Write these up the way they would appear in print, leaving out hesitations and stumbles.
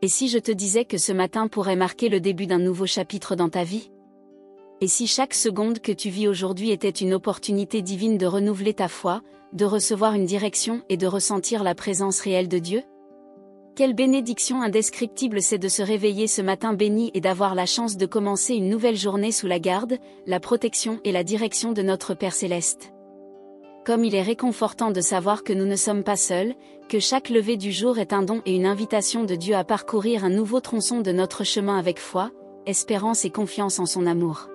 Et si je te disais que ce matin pourrait marquer le début d'un nouveau chapitre dans ta vie? Et si chaque seconde que tu vis aujourd'hui était une opportunité divine de renouveler ta foi, de recevoir une direction et de ressentir la présence réelle de Dieu? Quelle bénédiction indescriptible c'est de se réveiller ce matin béni et d'avoir la chance de commencer une nouvelle journée sous la garde, la protection et la direction de notre Père Céleste. Comme il est réconfortant de savoir que nous ne sommes pas seuls, que chaque lever du jour est un don et une invitation de Dieu à parcourir un nouveau tronçon de notre chemin avec foi, espérance et confiance en son amour.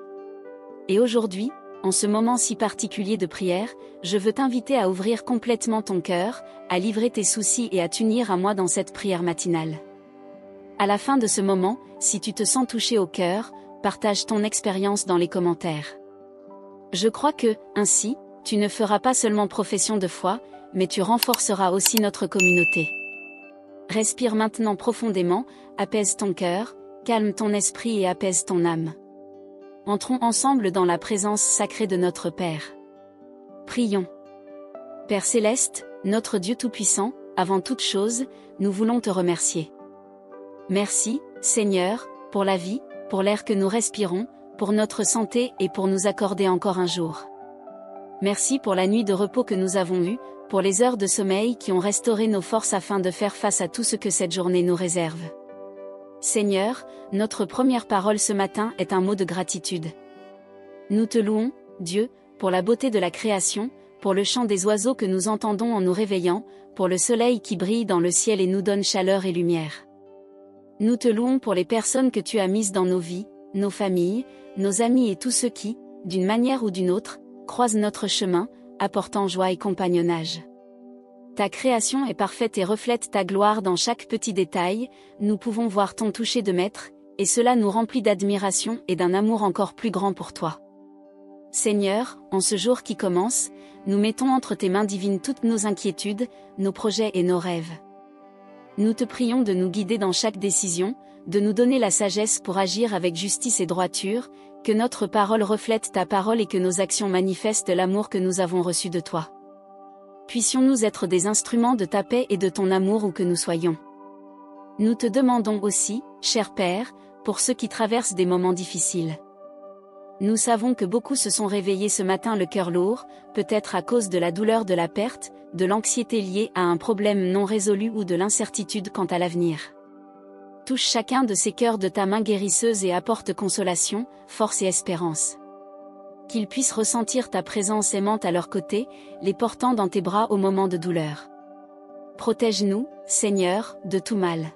Et aujourd'hui, en ce moment si particulier de prière, je veux t'inviter à ouvrir complètement ton cœur, à livrer tes soucis et à t'unir à moi dans cette prière matinale. À la fin de ce moment, si tu te sens touché au cœur, partage ton expérience dans les commentaires. Je crois que, ainsi, tu ne feras pas seulement profession de foi, mais tu renforceras aussi notre communauté. Respire maintenant profondément, apaise ton cœur, calme ton esprit et apaise ton âme. Entrons ensemble dans la présence sacrée de notre Père. Prions. Père Céleste, notre Dieu Tout-Puissant, avant toute chose, nous voulons te remercier. Merci, Seigneur, pour la vie, pour l'air que nous respirons, pour notre santé et pour nous accorder encore un jour. Merci pour la nuit de repos que nous avons eue, pour les heures de sommeil qui ont restauré nos forces afin de faire face à tout ce que cette journée nous réserve. Seigneur, notre première parole ce matin est un mot de gratitude. Nous te louons, Dieu, pour la beauté de la création, pour le chant des oiseaux que nous entendons en nous réveillant, pour le soleil qui brille dans le ciel et nous donne chaleur et lumière. Nous te louons pour les personnes que tu as mises dans nos vies, nos familles, nos amis et tous ceux qui, d'une manière ou d'une autre, croisent notre chemin, apportant joie et compagnonnage. Ta création est parfaite et reflète ta gloire dans chaque petit détail, nous pouvons voir ton toucher de maître, et cela nous remplit d'admiration et d'un amour encore plus grand pour toi. Seigneur, en ce jour qui commence, nous mettons entre tes mains divines toutes nos inquiétudes, nos projets et nos rêves. Nous te prions de nous guider dans chaque décision, de nous donner la sagesse pour agir avec justice et droiture, que notre parole reflète ta parole et que nos actions manifestent l'amour que nous avons reçu de toi. Puissions-nous être des instruments de ta paix et de ton amour où que nous soyons. Nous te demandons aussi, cher Père, pour ceux qui traversent des moments difficiles. Nous savons que beaucoup se sont réveillés ce matin le cœur lourd, peut-être à cause de la douleur de la perte, de l'anxiété liée à un problème non résolu ou de l'incertitude quant à l'avenir. Touche chacun de ces cœurs de ta main guérisseuse et apporte consolation, force et espérance. Qu'ils puissent ressentir ta présence aimante à leur côté, les portant dans tes bras au moment de douleur. Protège-nous, Seigneur, de tout mal.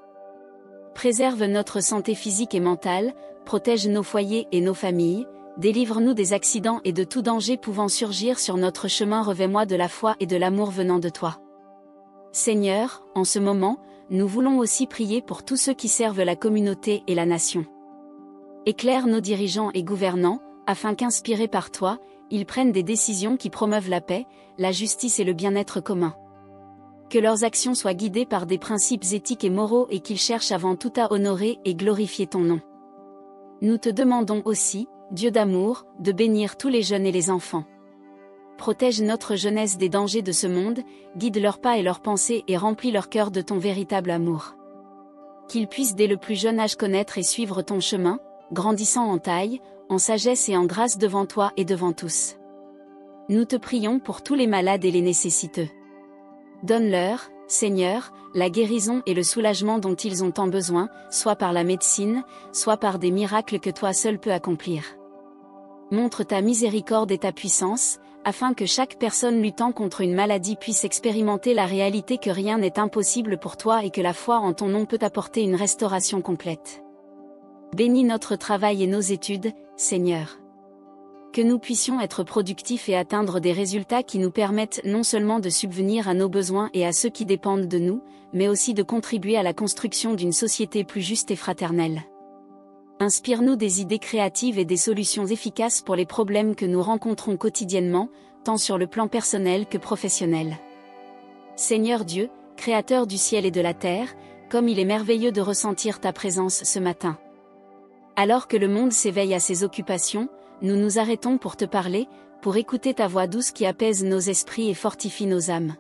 Préserve notre santé physique et mentale, protège nos foyers et nos familles, délivre-nous des accidents et de tout danger pouvant surgir sur notre chemin. Revêt-moi de la foi et de l'amour venant de toi. Seigneur, en ce moment, nous voulons aussi prier pour tous ceux qui servent la communauté et la nation. Éclaire nos dirigeants et gouvernants, afin qu'inspirés par toi, ils prennent des décisions qui promeuvent la paix, la justice et le bien-être commun. Que leurs actions soient guidées par des principes éthiques et moraux et qu'ils cherchent avant tout à honorer et glorifier ton nom. Nous te demandons aussi, Dieu d'amour, de bénir tous les jeunes et les enfants. Protège notre jeunesse des dangers de ce monde, guide leurs pas et leurs pensées et remplis leur cœur de ton véritable amour. Qu'ils puissent dès le plus jeune âge connaître et suivre ton chemin, grandissant en taille, en sagesse et en grâce devant toi et devant tous. Nous te prions pour tous les malades et les nécessiteux. Donne-leur, Seigneur, la guérison et le soulagement dont ils ont tant besoin, soit par la médecine, soit par des miracles que toi seul peux accomplir. Montre ta miséricorde et ta puissance, afin que chaque personne luttant contre une maladie puisse expérimenter la réalité que rien n'est impossible pour toi et que la foi en ton nom peut apporter une restauration complète. Bénis notre travail et nos études, Seigneur. Que nous puissions être productifs et atteindre des résultats qui nous permettent non seulement de subvenir à nos besoins et à ceux qui dépendent de nous, mais aussi de contribuer à la construction d'une société plus juste et fraternelle. Inspire-nous des idées créatives et des solutions efficaces pour les problèmes que nous rencontrons quotidiennement, tant sur le plan personnel que professionnel. Seigneur Dieu, Créateur du ciel et de la terre, comme il est merveilleux de ressentir ta présence ce matin. Alors que le monde s'éveille à ses occupations, nous nous arrêtons pour te parler, pour écouter ta voix douce qui apaise nos esprits et fortifie nos âmes.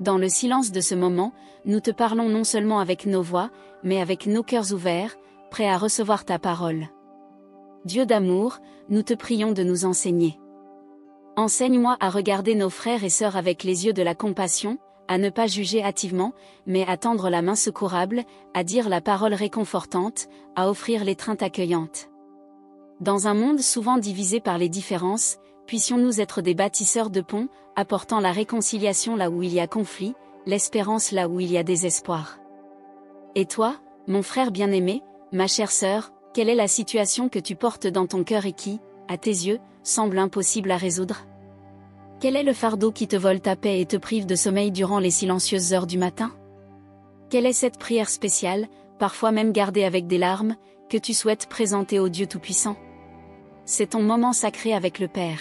Dans le silence de ce moment, nous te parlons non seulement avec nos voix, mais avec nos cœurs ouverts, prêts à recevoir ta parole. Dieu d'amour, nous te prions de nous enseigner. Enseigne-moi à regarder nos frères et sœurs avec les yeux de la compassion, à ne pas juger hâtivement, mais à tendre la main secourable, à dire la parole réconfortante, à offrir l'étreinte accueillante. Dans un monde souvent divisé par les différences, puissions-nous être des bâtisseurs de ponts, apportant la réconciliation là où il y a conflit, l'espérance là où il y a désespoir. Et toi, mon frère bien-aimé, ma chère sœur, quelle est la situation que tu portes dans ton cœur et qui, à tes yeux, semble impossible à résoudre? Quel est le fardeau qui te vole ta paix et te prive de sommeil durant les silencieuses heures du matin? Quelle est cette prière spéciale, parfois même gardée avec des larmes, que tu souhaites présenter au Dieu Tout-Puissant? C'est ton moment sacré avec le Père.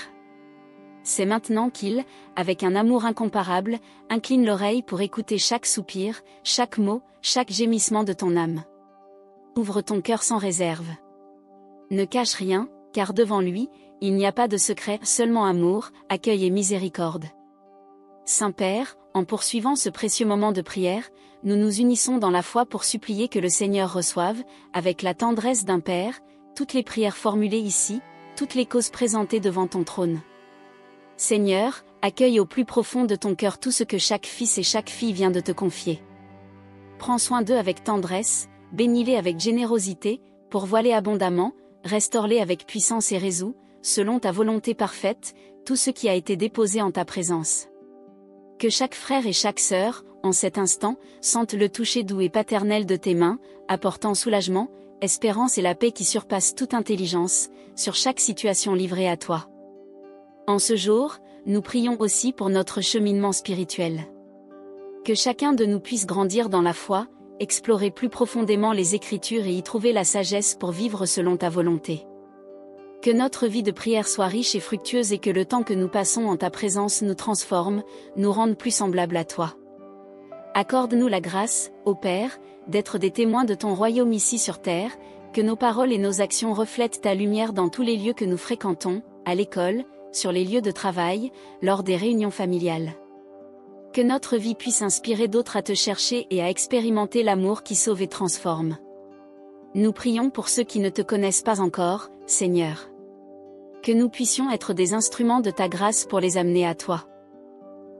C'est maintenant qu'il, avec un amour incomparable, incline l'oreille pour écouter chaque soupir, chaque mot, chaque gémissement de ton âme. Ouvre ton cœur sans réserve. Ne cache rien, car devant lui, il n'y a pas de secret, seulement amour, accueil et miséricorde. Saint-Père, en poursuivant ce précieux moment de prière, nous nous unissons dans la foi pour supplier que le Seigneur reçoive, avec la tendresse d'un Père, toutes les prières formulées ici, toutes les causes présentées devant ton trône. Seigneur, accueille au plus profond de ton cœur tout ce que chaque fils et chaque fille vient de te confier. Prends soin d'eux avec tendresse, bénis-les avec générosité, pourvois-les abondamment, restaure-les avec puissance et résous, selon ta volonté parfaite, tout ce qui a été déposé en ta présence. Que chaque frère et chaque sœur, en cet instant, sente le toucher doux et paternel de tes mains, apportant soulagement, espérance et la paix qui surpasse toute intelligence, sur chaque situation livrée à toi. En ce jour, nous prions aussi pour notre cheminement spirituel. Que chacun de nous puisse grandir dans la foi, explorer plus profondément les Écritures et y trouver la sagesse pour vivre selon ta volonté. Que notre vie de prière soit riche et fructueuse et que le temps que nous passons en ta présence nous transforme, nous rende plus semblables à toi. Accorde-nous la grâce, ô Père, d'être des témoins de ton royaume ici sur terre, que nos paroles et nos actions reflètent ta lumière dans tous les lieux que nous fréquentons, à l'école, sur les lieux de travail, lors des réunions familiales. Que notre vie puisse inspirer d'autres à te chercher et à expérimenter l'amour qui sauve et transforme. Nous prions pour ceux qui ne te connaissent pas encore, Seigneur. Que nous puissions être des instruments de ta grâce pour les amener à toi.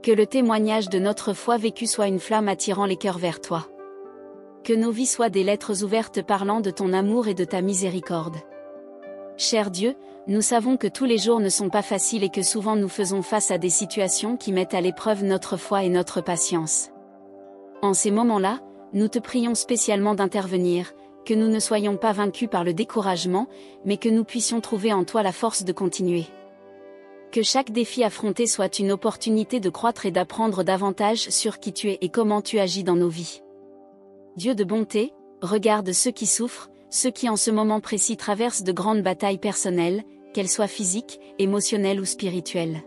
Que le témoignage de notre foi vécue soit une flamme attirant les cœurs vers toi. Que nos vies soient des lettres ouvertes parlant de ton amour et de ta miséricorde. Cher Dieu, nous savons que tous les jours ne sont pas faciles et que souvent nous faisons face à des situations qui mettent à l'épreuve notre foi et notre patience. En ces moments-là, nous te prions spécialement d'intervenir, que nous ne soyons pas vaincus par le découragement, mais que nous puissions trouver en toi la force de continuer. Que chaque défi affronté soit une opportunité de croître et d'apprendre davantage sur qui tu es et comment tu agis dans nos vies. Dieu de bonté, regarde ceux qui souffrent, ceux qui en ce moment précis traversent de grandes batailles personnelles, qu'elles soient physiques, émotionnelles ou spirituelles.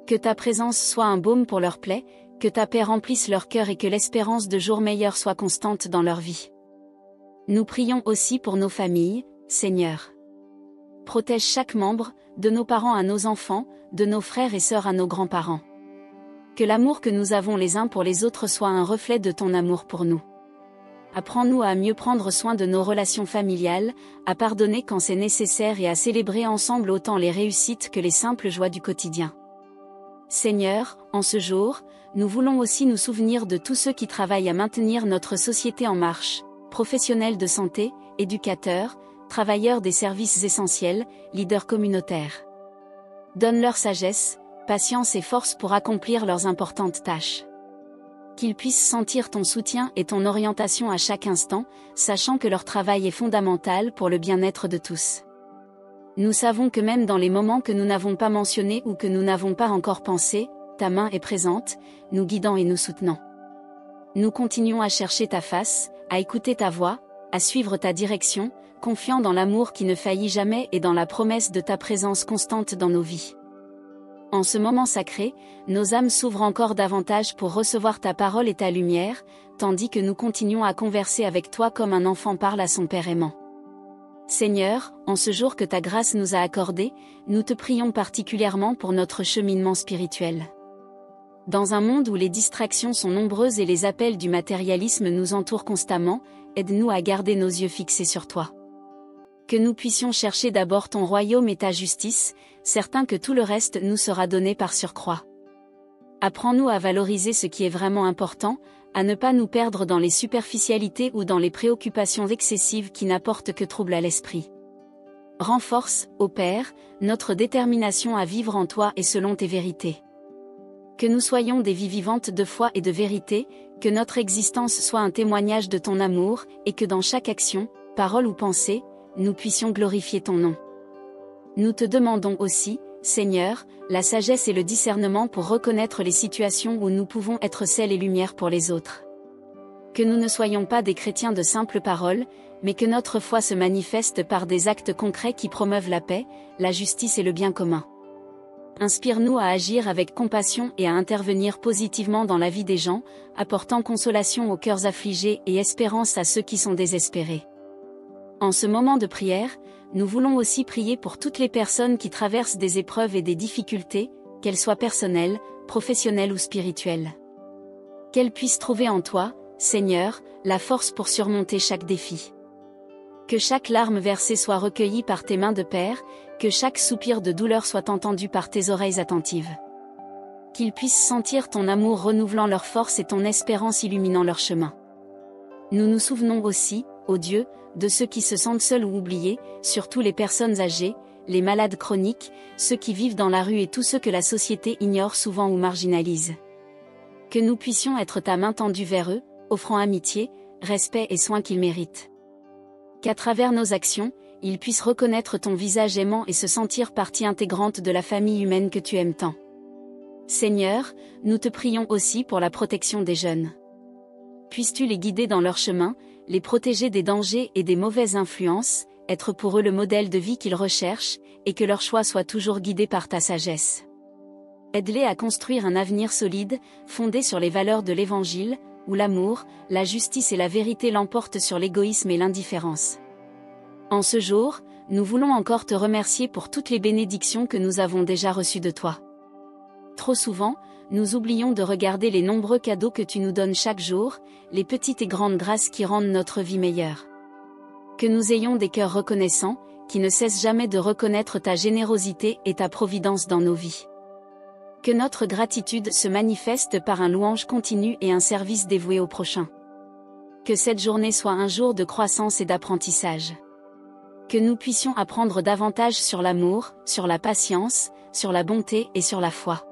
Que ta présence soit un baume pour leurs plaies, que ta paix remplisse leur cœur et que l'espérance de jours meilleurs soit constante dans leur vie. Nous prions aussi pour nos familles, Seigneur. Protège chaque membre, de nos parents à nos enfants, de nos frères et sœurs à nos grands-parents. Que l'amour que nous avons les uns pour les autres soit un reflet de ton amour pour nous. Apprends-nous à mieux prendre soin de nos relations familiales, à pardonner quand c'est nécessaire et à célébrer ensemble autant les réussites que les simples joies du quotidien. Seigneur, en ce jour, nous voulons aussi nous souvenir de tous ceux qui travaillent à maintenir notre société en marche, professionnels de santé, éducateurs, travailleurs des services essentiels, leaders communautaires. Donne-leur sagesse, patience et force pour accomplir leurs importantes tâches. Qu'ils puissent sentir ton soutien et ton orientation à chaque instant, sachant que leur travail est fondamental pour le bien-être de tous. Nous savons que même dans les moments que nous n'avons pas mentionnés ou que nous n'avons pas encore pensé, ta main est présente, nous guidant et nous soutenant. Nous continuons à chercher ta face, à écouter ta voix, à suivre ta direction, confiant dans l'amour qui ne faillit jamais et dans la promesse de ta présence constante dans nos vies. En ce moment sacré, nos âmes s'ouvrent encore davantage pour recevoir ta parole et ta lumière, tandis que nous continuons à converser avec toi comme un enfant parle à son Père aimant. Seigneur, en ce jour que ta grâce nous a accordé, nous te prions particulièrement pour notre cheminement spirituel. Dans un monde où les distractions sont nombreuses et les appels du matérialisme nous entourent constamment, aide-nous à garder nos yeux fixés sur toi. Que nous puissions chercher d'abord ton royaume et ta justice, certains que tout le reste nous sera donné par surcroît. Apprends-nous à valoriser ce qui est vraiment important, à ne pas nous perdre dans les superficialités ou dans les préoccupations excessives qui n'apportent que trouble à l'esprit. Renforce, ô Père, notre détermination à vivre en toi et selon tes vérités. Que nous soyons des vies vivantes de foi et de vérité, que notre existence soit un témoignage de ton amour, et que dans chaque action, parole ou pensée, nous puissions glorifier ton nom. Nous te demandons aussi, Seigneur, la sagesse et le discernement pour reconnaître les situations où nous pouvons être sel et lumière pour les autres. Que nous ne soyons pas des chrétiens de simples paroles, mais que notre foi se manifeste par des actes concrets qui promeuvent la paix, la justice et le bien commun. Inspire-nous à agir avec compassion et à intervenir positivement dans la vie des gens, apportant consolation aux cœurs affligés et espérance à ceux qui sont désespérés. En ce moment de prière, nous voulons aussi prier pour toutes les personnes qui traversent des épreuves et des difficultés, qu'elles soient personnelles, professionnelles ou spirituelles. Qu'elles puissent trouver en toi, Seigneur, la force pour surmonter chaque défi. Que chaque larme versée soit recueillie par tes mains de Père, que chaque soupir de douleur soit entendu par tes oreilles attentives. Qu'ils puissent sentir ton amour renouvelant leur force et ton espérance illuminant leur chemin. Nous nous souvenons aussi, ô Dieu, de ceux qui se sentent seuls ou oubliés, surtout les personnes âgées, les malades chroniques, ceux qui vivent dans la rue et tous ceux que la société ignore souvent ou marginalise. Que nous puissions être ta main tendue vers eux, offrant amitié, respect et soin qu'ils méritent. Qu'à travers nos actions, ils puissent reconnaître ton visage aimant et se sentir partie intégrante de la famille humaine que tu aimes tant. Seigneur, nous te prions aussi pour la protection des jeunes. Puisses-tu les guider dans leur chemin, les protéger des dangers et des mauvaises influences, être pour eux le modèle de vie qu'ils recherchent, et que leur choix soit toujours guidé par ta sagesse. Aide-les à construire un avenir solide, fondé sur les valeurs de l'Évangile, où l'amour, la justice et la vérité l'emportent sur l'égoïsme et l'indifférence. En ce jour, nous voulons encore te remercier pour toutes les bénédictions que nous avons déjà reçues de toi. Trop souvent, nous oublions de regarder les nombreux cadeaux que tu nous donnes chaque jour, les petites et grandes grâces qui rendent notre vie meilleure. Que nous ayons des cœurs reconnaissants, qui ne cessent jamais de reconnaître ta générosité et ta providence dans nos vies. Que notre gratitude se manifeste par un louange continu et un service dévoué au prochain. Que cette journée soit un jour de croissance et d'apprentissage. Que nous puissions apprendre davantage sur l'amour, sur la patience, sur la bonté et sur la foi.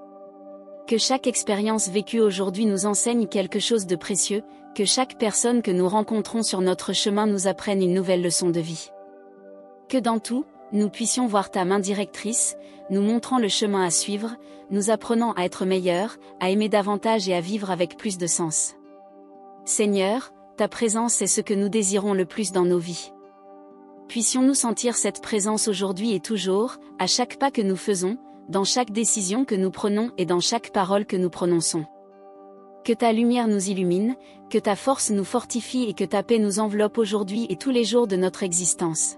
Que chaque expérience vécue aujourd'hui nous enseigne quelque chose de précieux, que chaque personne que nous rencontrons sur notre chemin nous apprenne une nouvelle leçon de vie. Que dans tout, nous puissions voir ta main directrice, nous montrant le chemin à suivre, nous apprenant à être meilleurs, à aimer davantage et à vivre avec plus de sens. Seigneur, ta présence est ce que nous désirons le plus dans nos vies. Puissions-nous sentir cette présence aujourd'hui et toujours, à chaque pas que nous faisons, dans chaque décision que nous prenons et dans chaque parole que nous prononçons. Que ta lumière nous illumine, que ta force nous fortifie et que ta paix nous enveloppe aujourd'hui et tous les jours de notre existence.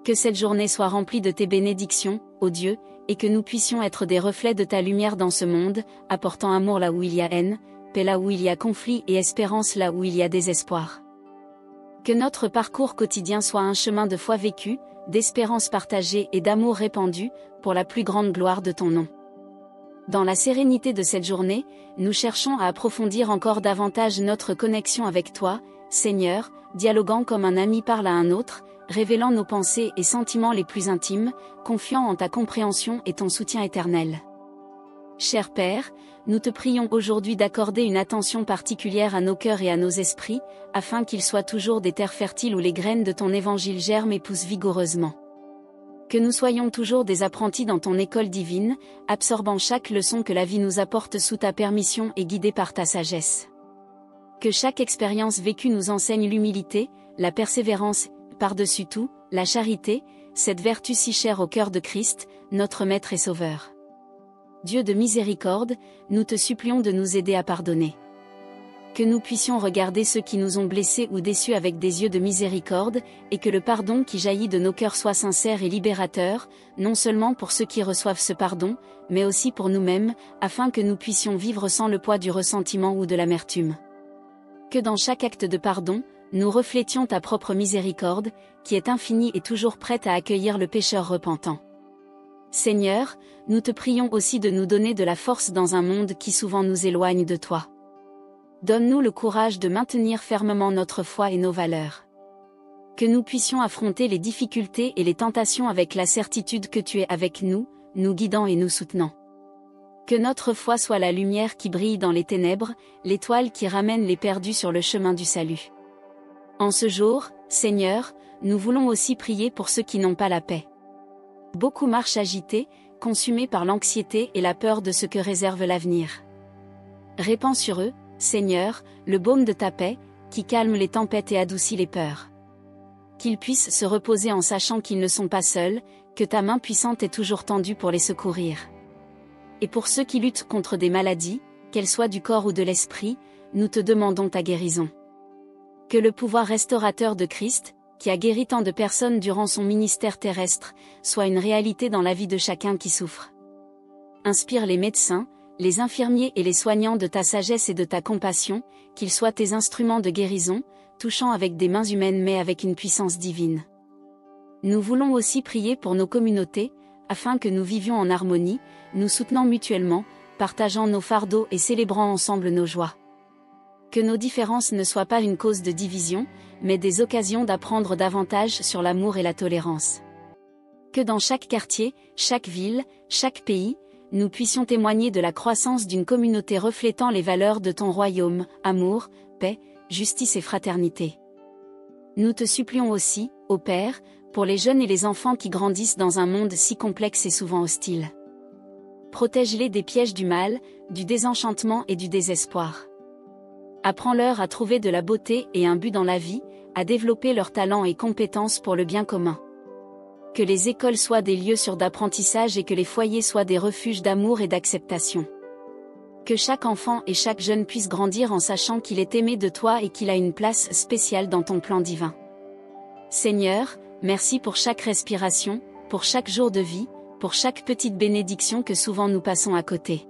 Que cette journée soit remplie de tes bénédictions, ô Dieu, et que nous puissions être des reflets de ta lumière dans ce monde, apportant amour là où il y a haine, paix là où il y a conflit et espérance là où il y a désespoir. Que notre parcours quotidien soit un chemin de foi vécu, d'espérance partagée et d'amour répandu, pour la plus grande gloire de ton nom. Dans la sérénité de cette journée, nous cherchons à approfondir encore davantage notre connexion avec toi, Seigneur, dialoguant comme un ami parle à un autre, révélant nos pensées et sentiments les plus intimes, confiant en ta compréhension et ton soutien éternel. Cher Père, nous te prions aujourd'hui d'accorder une attention particulière à nos cœurs et à nos esprits, afin qu'ils soient toujours des terres fertiles où les graines de ton évangile germent et poussent vigoureusement. Que nous soyons toujours des apprentis dans ton école divine, absorbant chaque leçon que la vie nous apporte sous ta permission et guidés par ta sagesse. Que chaque expérience vécue nous enseigne l'humilité, la persévérance, par-dessus tout, la charité, cette vertu si chère au cœur de Christ, notre Maître et Sauveur. Dieu de miséricorde, nous te supplions de nous aider à pardonner. Que nous puissions regarder ceux qui nous ont blessés ou déçus avec des yeux de miséricorde, et que le pardon qui jaillit de nos cœurs soit sincère et libérateur, non seulement pour ceux qui reçoivent ce pardon, mais aussi pour nous-mêmes, afin que nous puissions vivre sans le poids du ressentiment ou de l'amertume. Que dans chaque acte de pardon, nous reflétions ta propre miséricorde, qui est infinie et toujours prête à accueillir le pécheur repentant. Seigneur, nous te prions aussi de nous donner de la force dans un monde qui souvent nous éloigne de toi. Donne-nous le courage de maintenir fermement notre foi et nos valeurs. Que nous puissions affronter les difficultés et les tentations avec la certitude que tu es avec nous, nous guidant et nous soutenant. Que notre foi soit la lumière qui brille dans les ténèbres, l'étoile qui ramène les perdus sur le chemin du salut. En ce jour, Seigneur, nous voulons aussi prier pour ceux qui n'ont pas la paix. Beaucoup marchent agités, consumés par l'anxiété et la peur de ce que réserve l'avenir. Répands sur eux, Seigneur, le baume de ta paix, qui calme les tempêtes et adoucit les peurs. Qu'ils puissent se reposer en sachant qu'ils ne sont pas seuls, que ta main puissante est toujours tendue pour les secourir. Et pour ceux qui luttent contre des maladies, qu'elles soient du corps ou de l'esprit, nous te demandons ta guérison. Que le pouvoir restaurateur de Christ, qui a guéri tant de personnes durant son ministère terrestre, soit une réalité dans la vie de chacun qui souffre. Inspire les médecins, les infirmiers et les soignants de ta sagesse et de ta compassion, qu'ils soient tes instruments de guérison, touchant avec des mains humaines mais avec une puissance divine. Nous voulons aussi prier pour nos communautés, afin que nous vivions en harmonie, nous soutenant mutuellement, partageant nos fardeaux et célébrant ensemble nos joies. Que nos différences ne soient pas une cause de division, mais des occasions d'apprendre davantage sur l'amour et la tolérance. Que dans chaque quartier, chaque ville, chaque pays, nous puissions témoigner de la croissance d'une communauté reflétant les valeurs de ton royaume, amour, paix, justice et fraternité. Nous te supplions aussi, ô Père, pour les jeunes et les enfants qui grandissent dans un monde si complexe et souvent hostile. Protège-les des pièges du mal, du désenchantement et du désespoir. Apprends-leur à trouver de la beauté et un but dans la vie, à développer leurs talents et compétences pour le bien commun. Que les écoles soient des lieux sûrs d'apprentissage et que les foyers soient des refuges d'amour et d'acceptation. Que chaque enfant et chaque jeune puisse grandir en sachant qu'il est aimé de toi et qu'il a une place spéciale dans ton plan divin. Seigneur, merci pour chaque respiration, pour chaque jour de vie, pour chaque petite bénédiction que souvent nous passons à côté.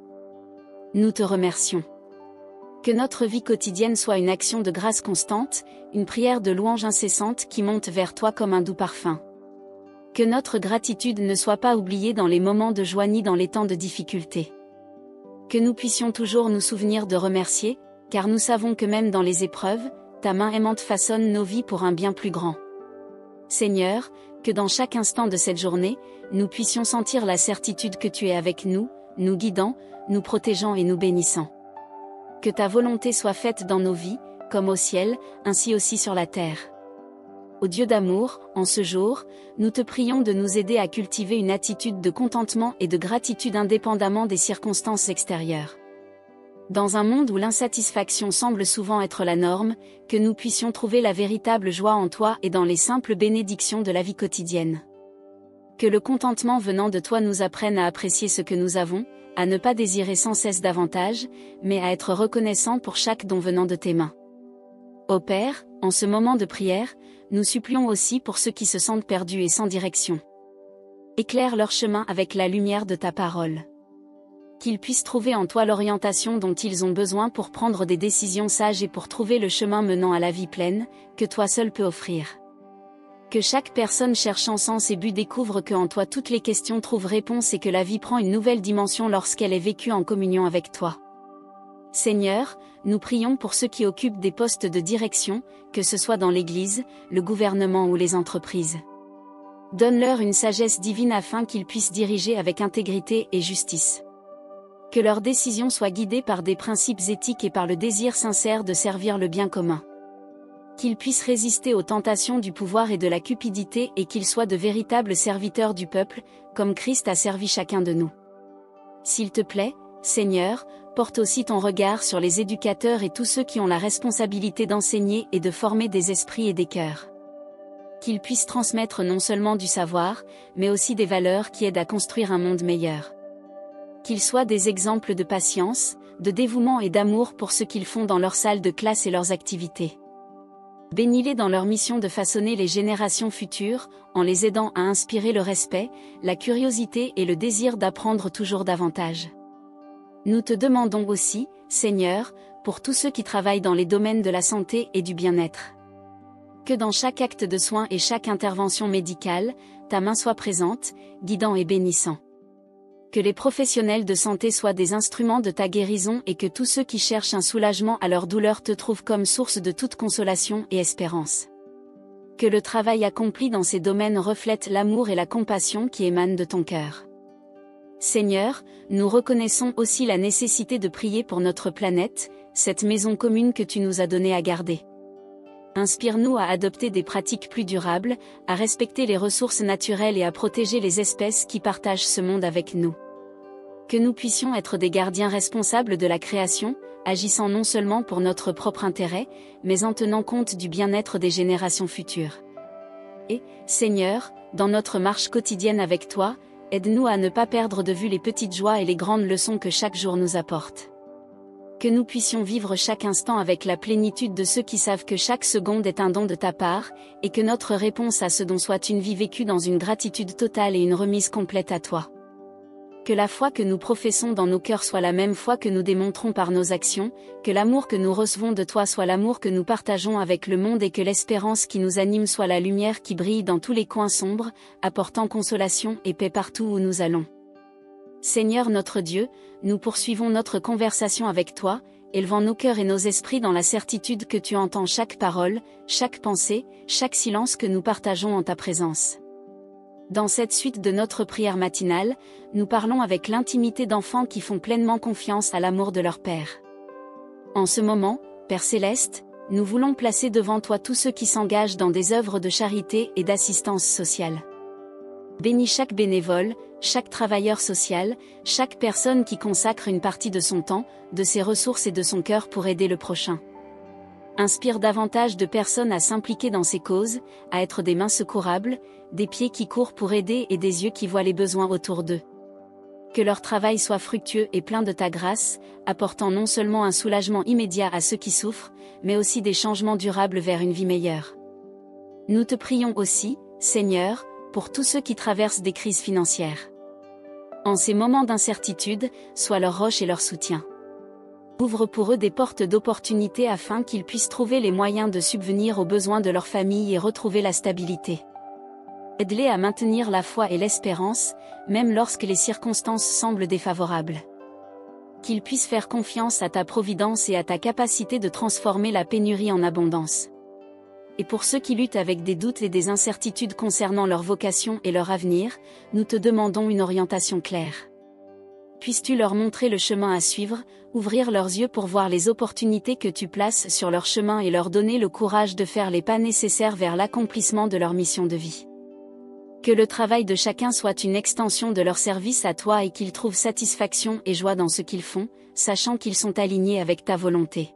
Nous te remercions. Que notre vie quotidienne soit une action de grâce constante, une prière de louange incessante qui monte vers toi comme un doux parfum. Que notre gratitude ne soit pas oubliée dans les moments de joie ni dans les temps de difficulté. Que nous puissions toujours nous souvenir de remercier, car nous savons que même dans les épreuves, ta main aimante façonne nos vies pour un bien plus grand. Seigneur, que dans chaque instant de cette journée, nous puissions sentir la certitude que tu es avec nous, nous guidant, nous protégeant et nous bénissant. Que ta volonté soit faite dans nos vies, comme au ciel, ainsi aussi sur la terre. Ô Dieu d'amour, en ce jour, nous te prions de nous aider à cultiver une attitude de contentement et de gratitude indépendamment des circonstances extérieures. Dans un monde où l'insatisfaction semble souvent être la norme, que nous puissions trouver la véritable joie en toi et dans les simples bénédictions de la vie quotidienne. Que le contentement venant de toi nous apprenne à apprécier ce que nous avons, à ne pas désirer sans cesse davantage, mais à être reconnaissant pour chaque don venant de tes mains. Ô Père, en ce moment de prière, nous supplions aussi pour ceux qui se sentent perdus et sans direction. Éclaire leur chemin avec la lumière de ta parole. Qu'ils puissent trouver en toi l'orientation dont ils ont besoin pour prendre des décisions sages et pour trouver le chemin menant à la vie pleine, que toi seul peux offrir. Que chaque personne cherchant sens et but découvre que en toi toutes les questions trouvent réponse et que la vie prend une nouvelle dimension lorsqu'elle est vécue en communion avec toi. Seigneur, nous prions pour ceux qui occupent des postes de direction, que ce soit dans l'Église, le gouvernement ou les entreprises. Donne-leur une sagesse divine afin qu'ils puissent diriger avec intégrité et justice. Que leurs décisions soient guidées par des principes éthiques et par le désir sincère de servir le bien commun. Qu'ils puissent résister aux tentations du pouvoir et de la cupidité et qu'ils soient de véritables serviteurs du peuple, comme Christ a servi chacun de nous. S'il te plaît, Seigneur, porte aussi ton regard sur les éducateurs et tous ceux qui ont la responsabilité d'enseigner et de former des esprits et des cœurs. Qu'ils puissent transmettre non seulement du savoir, mais aussi des valeurs qui aident à construire un monde meilleur. Qu'ils soient des exemples de patience, de dévouement et d'amour pour ce qu'ils font dans leur salle de classe et leurs activités. Bénis-les dans leur mission de façonner les générations futures, en les aidant à inspirer le respect, la curiosité et le désir d'apprendre toujours davantage. Nous te demandons aussi, Seigneur, pour tous ceux qui travaillent dans les domaines de la santé et du bien-être. Que dans chaque acte de soin et chaque intervention médicale, ta main soit présente, guidant et bénissant. Que les professionnels de santé soient des instruments de ta guérison et que tous ceux qui cherchent un soulagement à leur douleur te trouvent comme source de toute consolation et espérance. Que le travail accompli dans ces domaines reflète l'amour et la compassion qui émanent de ton cœur. Seigneur, nous reconnaissons aussi la nécessité de prier pour notre planète, cette maison commune que tu nous as donnée à garder. Inspire-nous à adopter des pratiques plus durables, à respecter les ressources naturelles et à protéger les espèces qui partagent ce monde avec nous. Que nous puissions être des gardiens responsables de la création, agissant non seulement pour notre propre intérêt, mais en tenant compte du bien-être des générations futures. Et, Seigneur, dans notre marche quotidienne avec toi, aide-nous à ne pas perdre de vue les petites joies et les grandes leçons que chaque jour nous apporte. Que nous puissions vivre chaque instant avec la plénitude de ceux qui savent que chaque seconde est un don de ta part, et que notre réponse à ce don soit une vie vécue dans une gratitude totale et une remise complète à toi. Que la foi que nous professons dans nos cœurs soit la même foi que nous démontrons par nos actions, que l'amour que nous recevons de toi soit l'amour que nous partageons avec le monde et que l'espérance qui nous anime soit la lumière qui brille dans tous les coins sombres, apportant consolation et paix partout où nous allons. Seigneur notre Dieu, nous poursuivons notre conversation avec toi, élevant nos cœurs et nos esprits dans la certitude que tu entends chaque parole, chaque pensée, chaque silence que nous partageons en ta présence. Dans cette suite de notre prière matinale, nous parlons avec l'intimité d'enfants qui font pleinement confiance à l'amour de leur Père. En ce moment, Père Céleste, nous voulons placer devant toi tous ceux qui s'engagent dans des œuvres de charité et d'assistance sociale. Bénis chaque bénévole, chaque travailleur social, chaque personne qui consacre une partie de son temps, de ses ressources et de son cœur pour aider le prochain. Inspire davantage de personnes à s'impliquer dans ces causes, à être des mains secourables, des pieds qui courent pour aider et des yeux qui voient les besoins autour d'eux. Que leur travail soit fructueux et plein de ta grâce, apportant non seulement un soulagement immédiat à ceux qui souffrent, mais aussi des changements durables vers une vie meilleure. Nous te prions aussi, Seigneur, pour tous ceux qui traversent des crises financières. En ces moments d'incertitude, sois leur roche et leur soutien. Ouvre pour eux des portes d'opportunité afin qu'ils puissent trouver les moyens de subvenir aux besoins de leur famille et retrouver la stabilité. Aide-les à maintenir la foi et l'espérance, même lorsque les circonstances semblent défavorables. Qu'ils puissent faire confiance à ta providence et à ta capacité de transformer la pénurie en abondance. Et pour ceux qui luttent avec des doutes et des incertitudes concernant leur vocation et leur avenir, nous te demandons une orientation claire. Puisses-tu leur montrer le chemin à suivre, ouvrir leurs yeux pour voir les opportunités que tu places sur leur chemin et leur donner le courage de faire les pas nécessaires vers l'accomplissement de leur mission de vie. Que le travail de chacun soit une extension de leur service à toi et qu'ils trouvent satisfaction et joie dans ce qu'ils font, sachant qu'ils sont alignés avec ta volonté.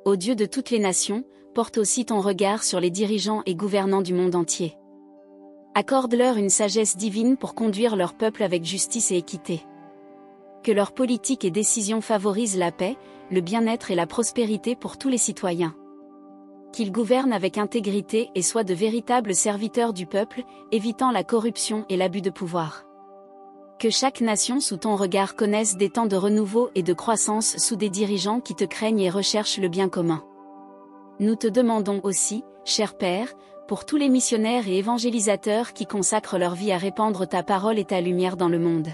Ô Dieu de toutes les nations, porte aussi ton regard sur les dirigeants et gouvernants du monde entier. Accorde-leur une sagesse divine pour conduire leur peuple avec justice et équité. Que leurs politiques et décisions favorisent la paix, le bien-être et la prospérité pour tous les citoyens. Qu'ils gouvernent avec intégrité et soient de véritables serviteurs du peuple, évitant la corruption et l'abus de pouvoir. Que chaque nation sous ton regard connaisse des temps de renouveau et de croissance sous des dirigeants qui te craignent et recherchent le bien commun. Nous te demandons aussi, cher Père, pour tous les missionnaires et évangélisateurs qui consacrent leur vie à répandre ta parole et ta lumière dans le monde.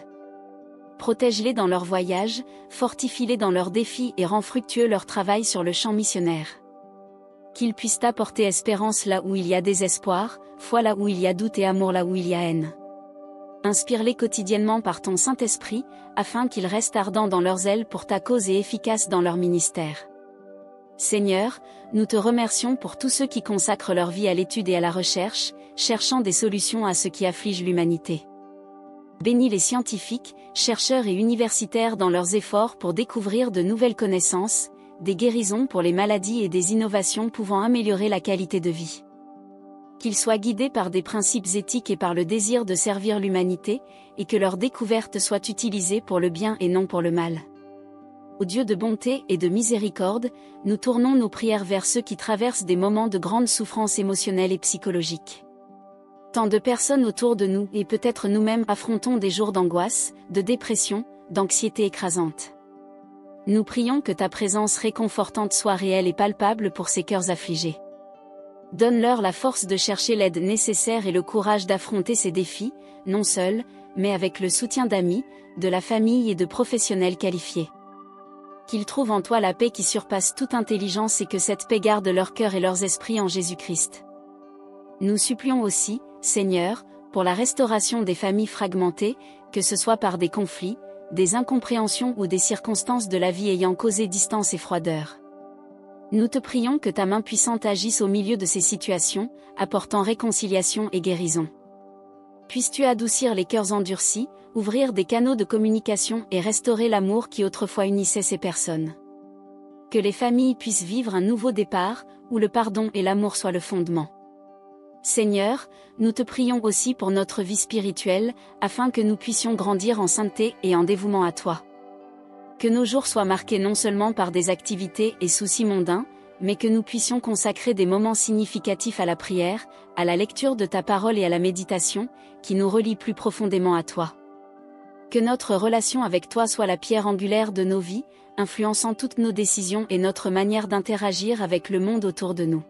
Protège-les dans leur voyage, fortifie-les dans leurs défis et rends fructueux leur travail sur le champ missionnaire. Qu'ils puissent apporter espérance là où il y a désespoir, foi là où il y a doute et amour là où il y a haine. Inspire-les quotidiennement par ton Saint-Esprit, afin qu'ils restent ardents dans leurs ailes pour ta cause et efficaces dans leur ministère. Seigneur, nous te remercions pour tous ceux qui consacrent leur vie à l'étude et à la recherche, cherchant des solutions à ce qui afflige l'humanité. Bénis les scientifiques, chercheurs et universitaires dans leurs efforts pour découvrir de nouvelles connaissances, des guérisons pour les maladies et des innovations pouvant améliorer la qualité de vie. Qu'ils soient guidés par des principes éthiques et par le désir de servir l'humanité, et que leurs découvertes soient utilisées pour le bien et non pour le mal. Ô Dieu de bonté et de miséricorde, nous tournons nos prières vers ceux qui traversent des moments de grande souffrance émotionnelle et psychologique. Tant de personnes autour de nous et peut-être nous-mêmes affrontons des jours d'angoisse, de dépression, d'anxiété écrasante. Nous prions que ta présence réconfortante soit réelle et palpable pour ces cœurs affligés. Donne-leur la force de chercher l'aide nécessaire et le courage d'affronter ces défis, non seuls, mais avec le soutien d'amis, de la famille et de professionnels qualifiés. Qu'ils trouvent en toi la paix qui surpasse toute intelligence et que cette paix garde leur cœur et leurs esprits en Jésus-Christ. Nous supplions aussi, Seigneur, pour la restauration des familles fragmentées, que ce soit par des conflits, des incompréhensions ou des circonstances de la vie ayant causé distance et froideur. Nous te prions que ta main puissante agisse au milieu de ces situations, apportant réconciliation et guérison. Puisses-tu adoucir les cœurs endurcis, ouvrir des canaux de communication et restaurer l'amour qui autrefois unissait ces personnes. Que les familles puissent vivre un nouveau départ, où le pardon et l'amour soient le fondement. Seigneur, nous te prions aussi pour notre vie spirituelle, afin que nous puissions grandir en sainteté et en dévouement à toi. Que nos jours soient marqués non seulement par des activités et soucis mondains, mais que nous puissions consacrer des moments significatifs à la prière, à la lecture de ta parole et à la méditation, qui nous relient plus profondément à toi. Que notre relation avec toi soit la pierre angulaire de nos vies, influençant toutes nos décisions et notre manière d'interagir avec le monde autour de nous.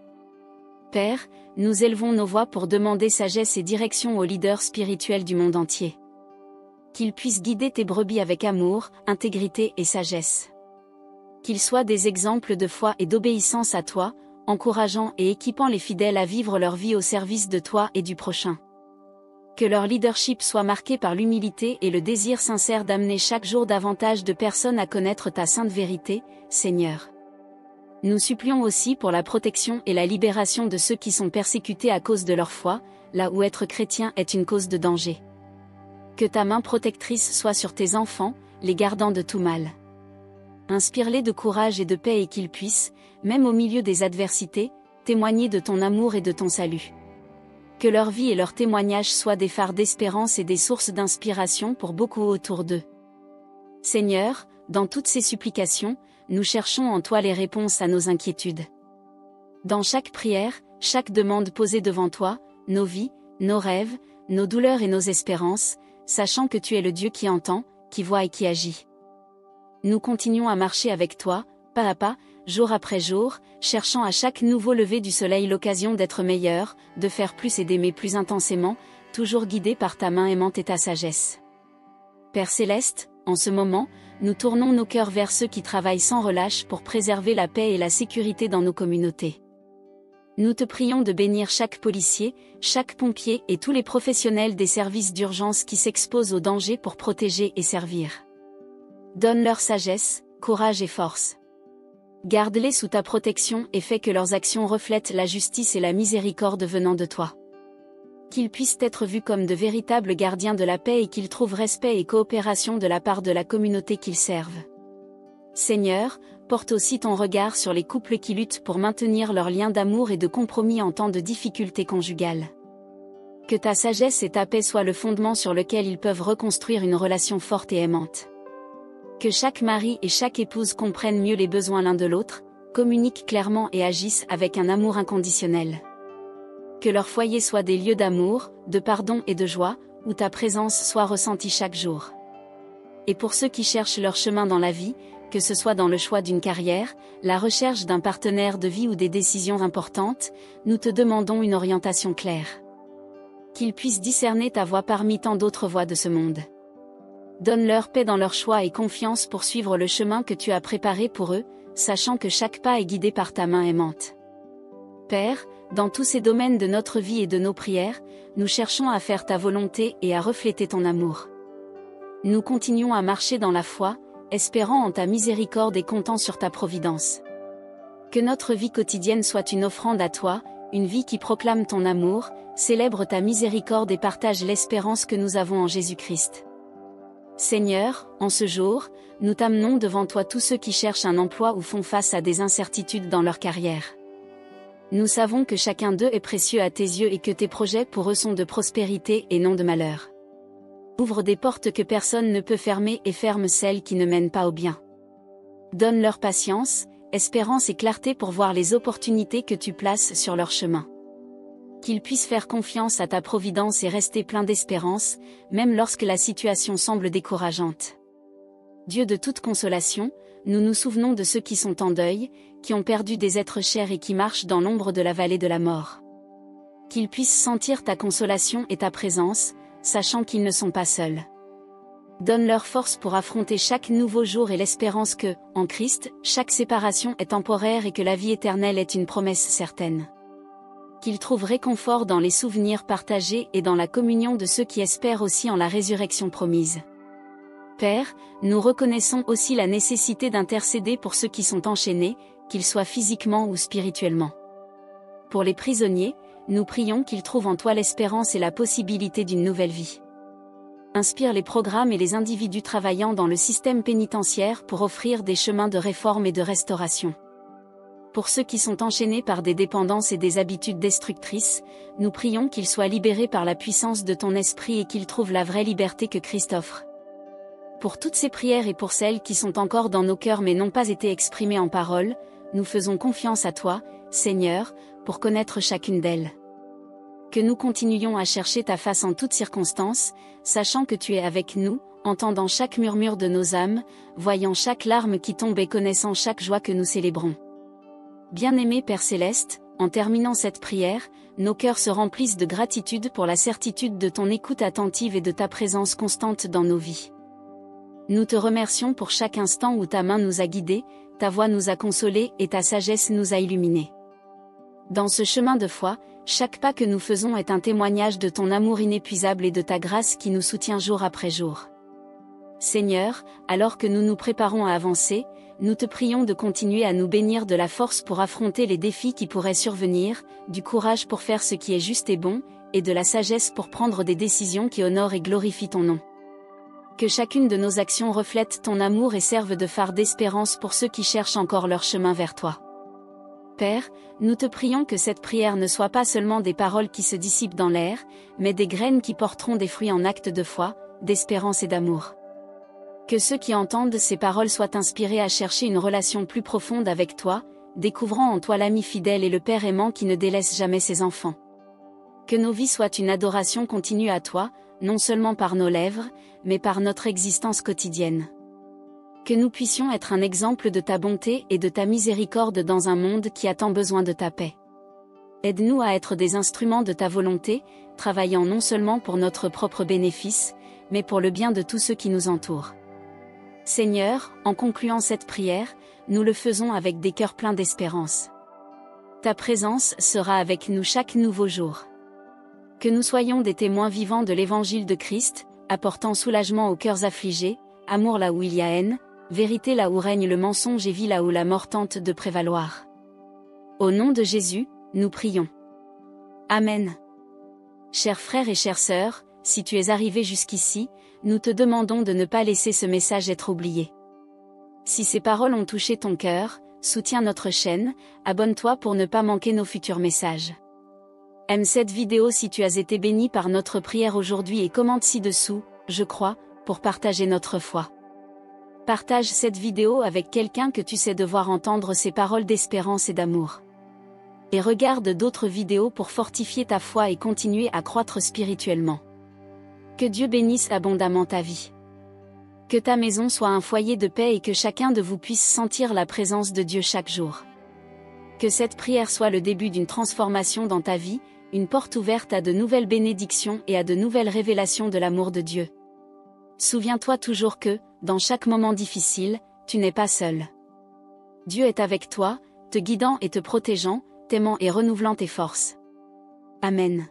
Père, nous élevons nos voix pour demander sagesse et direction aux leaders spirituels du monde entier. Qu'ils puissent guider tes brebis avec amour, intégrité et sagesse. Qu'ils soient des exemples de foi et d'obéissance à toi, encourageant et équipant les fidèles à vivre leur vie au service de toi et du prochain. Que leur leadership soit marqué par l'humilité et le désir sincère d'amener chaque jour davantage de personnes à connaître ta sainte vérité, Seigneur. Nous supplions aussi pour la protection et la libération de ceux qui sont persécutés à cause de leur foi, là où être chrétien est une cause de danger. Que ta main protectrice soit sur tes enfants, les gardant de tout mal. Inspire-les de courage et de paix et qu'ils puissent, même au milieu des adversités, témoigner de ton amour et de ton salut. Que leur vie et leur témoignage soient des phares d'espérance et des sources d'inspiration pour beaucoup autour d'eux. Seigneur, dans toutes ces supplications, nous cherchons en toi les réponses à nos inquiétudes. Dans chaque prière, chaque demande posée devant toi, nos vies, nos rêves, nos douleurs et nos espérances, sachant que tu es le Dieu qui entend, qui voit et qui agit. Nous continuons à marcher avec toi, pas à pas, jour après jour, cherchant à chaque nouveau lever du soleil l'occasion d'être meilleur, de faire plus et d'aimer plus intensément, toujours guidés par ta main aimante et ta sagesse. Père Céleste, en ce moment, nous tournons nos cœurs vers ceux qui travaillent sans relâche pour préserver la paix et la sécurité dans nos communautés. Nous te prions de bénir chaque policier, chaque pompier et tous les professionnels des services d'urgence qui s'exposent aux dangers pour protéger et servir. Donne-leur sagesse, courage et force. Garde-les sous ta protection et fais que leurs actions reflètent la justice et la miséricorde venant de toi. Qu'ils puissent être vus comme de véritables gardiens de la paix et qu'ils trouvent respect et coopération de la part de la communauté qu'ils servent. Seigneur, porte aussi ton regard sur les couples qui luttent pour maintenir leur lien d'amour et de compromis en temps de difficultés conjugales. Que ta sagesse et ta paix soient le fondement sur lequel ils peuvent reconstruire une relation forte et aimante. Que chaque mari et chaque épouse comprennent mieux les besoins l'un de l'autre, communiquent clairement et agissent avec un amour inconditionnel. Que leur foyer soit des lieux d'amour, de pardon et de joie, où ta présence soit ressentie chaque jour. Et pour ceux qui cherchent leur chemin dans la vie, que ce soit dans le choix d'une carrière, la recherche d'un partenaire de vie ou des décisions importantes, nous te demandons une orientation claire. Qu'ils puissent discerner ta voie parmi tant d'autres voies de ce monde. Donne-leur paix dans leur choix et confiance pour suivre le chemin que tu as préparé pour eux, sachant que chaque pas est guidé par ta main aimante. Père, dans tous ces domaines de notre vie et de nos prières, nous cherchons à faire ta volonté et à refléter ton amour. Nous continuons à marcher dans la foi, espérant en ta miséricorde et comptant sur ta providence. Que notre vie quotidienne soit une offrande à toi, une vie qui proclame ton amour, célèbre ta miséricorde et partage l'espérance que nous avons en Jésus-Christ. Seigneur, en ce jour, nous t'amenons devant toi tous ceux qui cherchent un emploi ou font face à des incertitudes dans leur carrière. Nous savons que chacun d'eux est précieux à tes yeux et que tes projets pour eux sont de prospérité et non de malheur. Ouvre des portes que personne ne peut fermer et ferme celles qui ne mènent pas au bien. Donne-leur patience, espérance et clarté pour voir les opportunités que tu places sur leur chemin. Qu'ils puissent faire confiance à ta providence et rester pleins d'espérance, même lorsque la situation semble décourageante. Dieu de toute consolation, nous nous souvenons de ceux qui sont en deuil, qui ont perdu des êtres chers et qui marchent dans l'ombre de la vallée de la mort. Qu'ils puissent sentir ta consolation et ta présence, sachant qu'ils ne sont pas seuls. Donne-leur force pour affronter chaque nouveau jour et l'espérance que, en Christ, chaque séparation est temporaire et que la vie éternelle est une promesse certaine. Qu'ils trouvent réconfort dans les souvenirs partagés et dans la communion de ceux qui espèrent aussi en la résurrection promise. Père, nous reconnaissons aussi la nécessité d'intercéder pour ceux qui sont enchaînés, qu'ils soient physiquement ou spirituellement. Pour les prisonniers, nous prions qu'ils trouvent en toi l'espérance et la possibilité d'une nouvelle vie. Inspire les programmes et les individus travaillant dans le système pénitentiaire pour offrir des chemins de réforme et de restauration. Pour ceux qui sont enchaînés par des dépendances et des habitudes destructrices, nous prions qu'ils soient libérés par la puissance de ton esprit et qu'ils trouvent la vraie liberté que Christ offre. Pour toutes ces prières et pour celles qui sont encore dans nos cœurs mais n'ont pas été exprimées en paroles, nous faisons confiance à toi, Seigneur, pour connaître chacune d'elles. Que nous continuions à chercher ta face en toutes circonstances, sachant que tu es avec nous, entendant chaque murmure de nos âmes, voyant chaque larme qui tombe et connaissant chaque joie que nous célébrons. Bien-aimé Père Céleste, en terminant cette prière, nos cœurs se remplissent de gratitude pour la certitude de ton écoute attentive et de ta présence constante dans nos vies. Nous te remercions pour chaque instant où ta main nous a guidés, ta voix nous a consolés et ta sagesse nous a illuminés. Dans ce chemin de foi, chaque pas que nous faisons est un témoignage de ton amour inépuisable et de ta grâce qui nous soutient jour après jour. Seigneur, alors que nous nous préparons à avancer, nous te prions de continuer à nous bénir de la force pour affronter les défis qui pourraient survenir, du courage pour faire ce qui est juste et bon, et de la sagesse pour prendre des décisions qui honorent et glorifient ton nom. Que chacune de nos actions reflète ton amour et serve de phare d'espérance pour ceux qui cherchent encore leur chemin vers toi. Père, nous te prions que cette prière ne soit pas seulement des paroles qui se dissipent dans l'air, mais des graines qui porteront des fruits en actes de foi, d'espérance et d'amour. Que ceux qui entendent ces paroles soient inspirés à chercher une relation plus profonde avec toi, découvrant en toi l'ami fidèle et le Père aimant qui ne délaisse jamais ses enfants. Que nos vies soient une adoration continue à toi, non seulement par nos lèvres, mais par notre existence quotidienne. Que nous puissions être un exemple de ta bonté et de ta miséricorde dans un monde qui a tant besoin de ta paix. Aide-nous à être des instruments de ta volonté, travaillant non seulement pour notre propre bénéfice, mais pour le bien de tous ceux qui nous entourent. Seigneur, en concluant cette prière, nous le faisons avec des cœurs pleins d'espérance. Ta présence sera avec nous chaque nouveau jour. Que nous soyons des témoins vivants de l'évangile de Christ, apportant soulagement aux cœurs affligés, amour là où il y a haine, vérité là où règne le mensonge et vie là où la mort tente de prévaloir. Au nom de Jésus, nous prions. Amen. Chers frères et chères sœurs, si tu es arrivé jusqu'ici, nous te demandons de ne pas laisser ce message être oublié. Si ces paroles ont touché ton cœur, soutiens notre chaîne, abonne-toi pour ne pas manquer nos futurs messages. Aime cette vidéo si tu as été béni par notre prière aujourd'hui et commente ci-dessous, je crois, pour partager notre foi. Partage cette vidéo avec quelqu'un que tu sais devoir entendre ces paroles d'espérance et d'amour. Et regarde d'autres vidéos pour fortifier ta foi et continuer à croître spirituellement. Que Dieu bénisse abondamment ta vie. Que ta maison soit un foyer de paix et que chacun de vous puisse sentir la présence de Dieu chaque jour. Que cette prière soit le début d'une transformation dans ta vie, une porte ouverte à de nouvelles bénédictions et à de nouvelles révélations de l'amour de Dieu. Souviens-toi toujours que, dans chaque moment difficile, tu n'es pas seul. Dieu est avec toi, te guidant et te protégeant, t'aimant et renouvelant tes forces. Amen.